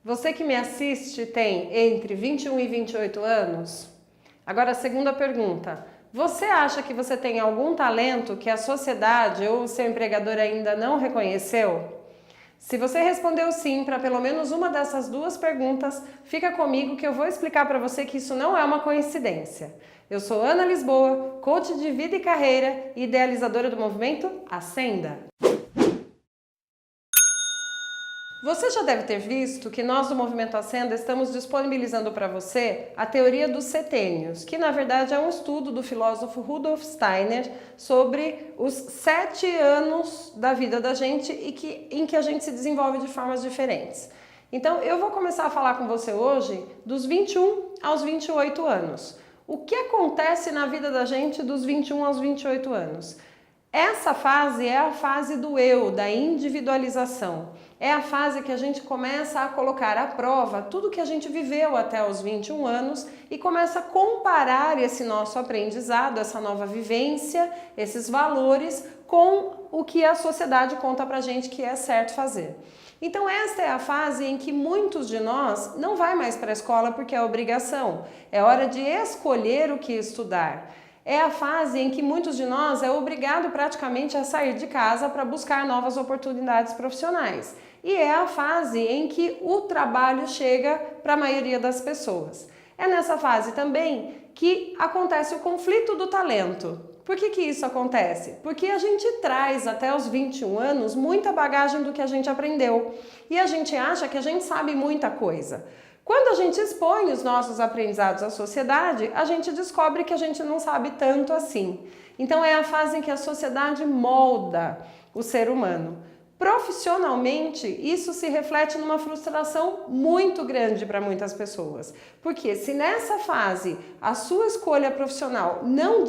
Você que me assiste tem entre 21 e 28 anos? Agora a segunda pergunta. Você acha que você tem algum talento que a sociedade ou o seu empregador ainda não reconheceu? Se você respondeu sim para pelo menos uma dessas duas perguntas, fica comigo que eu vou explicar para você que isso não é uma coincidência. Eu sou Ana Lisboa, coach de vida e carreira e idealizadora do movimento Ascenda. Você já deve ter visto que nós do Movimento Ascenda estamos disponibilizando para você a teoria dos setênios, que na verdade é um estudo do filósofo Rudolf Steiner sobre os 7 anos da vida da gente em que a gente se desenvolve de formas diferentes. Então eu vou começar a falar com você hoje dos 21 aos 28 anos. O que acontece na vida da gente dos 21 aos 28 anos? Essa fase é a fase do eu, da individualização. É a fase que a gente começa a colocar à prova tudo que a gente viveu até os 21 anos e começa a comparar esse nosso aprendizado, essa nova vivência, esses valores com o que a sociedade conta pra gente que é certo fazer. Então esta é a fase em que muitos de nós não vai mais para a escola porque é obrigação. É hora de escolher o que estudar. É a fase em que muitos de nós é obrigado praticamente a sair de casa para buscar novas oportunidades profissionais. E é a fase em que o trabalho chega para a maioria das pessoas. É nessa fase também que acontece o conflito do talento. Por que isso acontece? Porque a gente traz até os 21 anos muita bagagem do que a gente aprendeu. E a gente acha que a gente sabe muita coisa. Quando a gente expõe os nossos aprendizados à sociedade, a gente descobre que a gente não sabe tanto assim. Então é a fase em que a sociedade molda o ser humano. Profissionalmente, isso se reflete numa frustração muito grande para muitas pessoas. Porque se nessa fase a sua escolha profissional não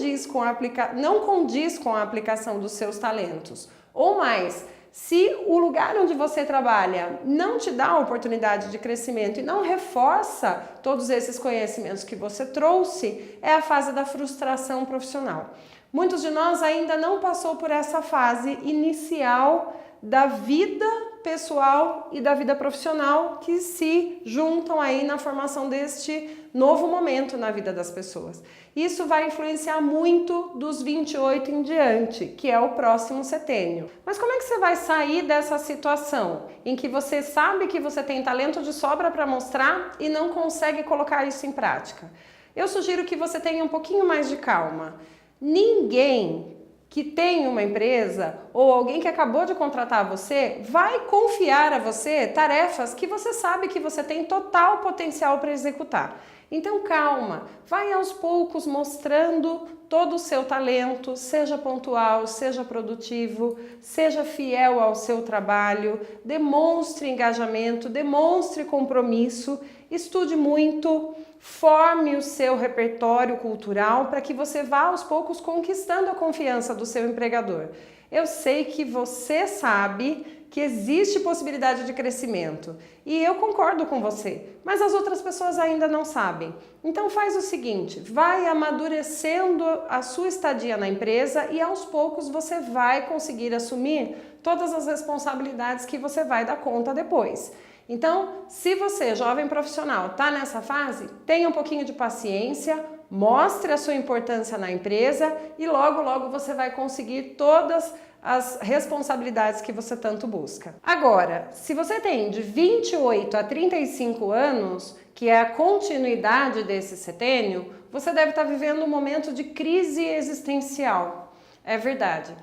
condiz com a aplicação dos seus talentos, ou mais, se o lugar onde você trabalha não te dá a oportunidade de crescimento e não reforça todos esses conhecimentos que você trouxe, é a fase da frustração profissional. Muitos de nós ainda não passou por essa fase inicial da vida pessoal e da vida profissional que se juntam aí na formação deste novo momento na vida das pessoas. Isso vai influenciar muito dos 28 em diante, que é o próximo setênio. Mas como é que você vai sair dessa situação em que você sabe que você tem talento de sobra para mostrar e não consegue colocar isso em prática? Eu sugiro que você tenha um pouquinho mais de calma. Ninguém que tem uma empresa ou alguém que acabou de contratar você vai confiar a você tarefas que você sabe que você tem total potencial para executar. Então calma, vai aos poucos mostrando todo o seu talento, seja pontual, seja produtivo, seja fiel ao seu trabalho, demonstre engajamento, demonstre compromisso, estude muito, forme o seu repertório cultural para que você vá aos poucos conquistando a confiança do seu empregador. Eu sei que você sabe que existe possibilidade de crescimento e eu concordo com você, mas as outras pessoas ainda não sabem. Então faz o seguinte, vai amadurecendo a sua estadia na empresa e aos poucos você vai conseguir assumir todas as responsabilidades que você vai dar conta depois. Então, se você, jovem profissional, está nessa fase, tenha um pouquinho de paciência, mostre a sua importância na empresa e logo, logo você vai conseguir todas as responsabilidades que você tanto busca. Agora, se você tem de 28 a 35 anos, que é a continuidade desse setênio, você deve estar vivendo um momento de crise existencial. É verdade.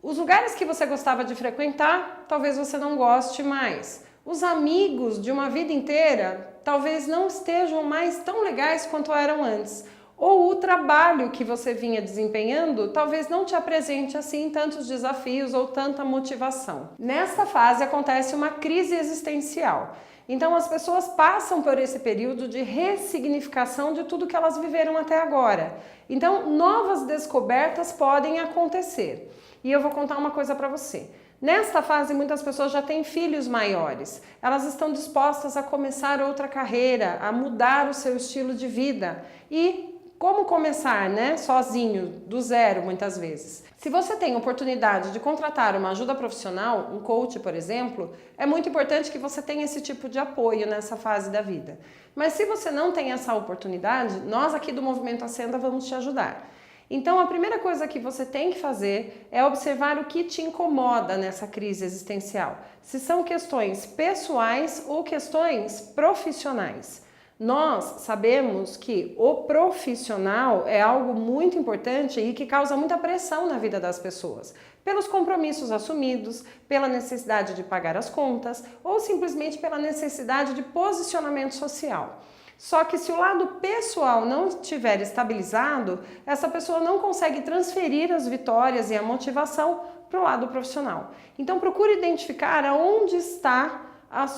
Os lugares que você gostava de frequentar, talvez você não goste mais. Os amigos de uma vida inteira talvez não estejam mais tão legais quanto eram antes. Ou o trabalho que você vinha desempenhando talvez não te apresente assim tantos desafios ou tanta motivação. Nesta fase acontece uma crise existencial. Então as pessoas passam por esse período de ressignificação de tudo que elas viveram até agora. Então novas descobertas podem acontecer. E eu vou contar uma coisa para você. Nesta fase, muitas pessoas já têm filhos maiores. Elas estão dispostas a começar outra carreira, a mudar o seu estilo de vida e como começar, né? Sozinho, do zero, muitas vezes. Se você tem oportunidade de contratar uma ajuda profissional, um coach, por exemplo, é muito importante que você tenha esse tipo de apoio nessa fase da vida. Mas se você não tem essa oportunidade, nós aqui do Movimento Ascenda vamos te ajudar. Então, a primeira coisa que você tem que fazer é observar o que te incomoda nessa crise existencial. Se são questões pessoais ou questões profissionais. Nós sabemos que o profissional é algo muito importante e que causa muita pressão na vida das pessoas, pelos compromissos assumidos, pela necessidade de pagar as contas ou simplesmente pela necessidade de posicionamento social. Só que se o lado pessoal não estiver estabilizado, essa pessoa não consegue transferir as vitórias e a motivação para o lado profissional. Então procure identificar aonde está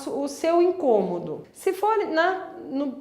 o seu incômodo. Se for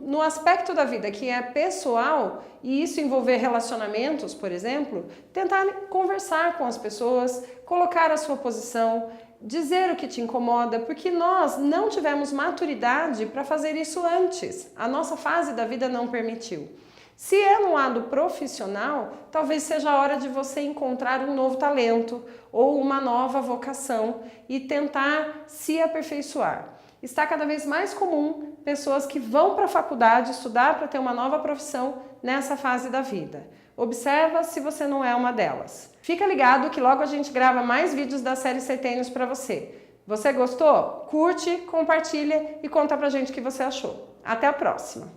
no aspecto da vida que é pessoal e isso envolver relacionamentos, por exemplo, tentar conversar com as pessoas, colocar a sua posição, dizer o que te incomoda, porque nós não tivemos maturidade para fazer isso antes. A nossa fase da vida não permitiu. Se é no lado profissional, talvez seja a hora de você encontrar um novo talento ou uma nova vocação e tentar se aperfeiçoar. Está cada vez mais comum pessoas que vão para a faculdade estudar para ter uma nova profissão nessa fase da vida. Observa se você não é uma delas. Fica ligado que logo a gente grava mais vídeos da série Setênios para você. Você gostou? Curte, compartilha e conta pra gente o que você achou. Até a próxima!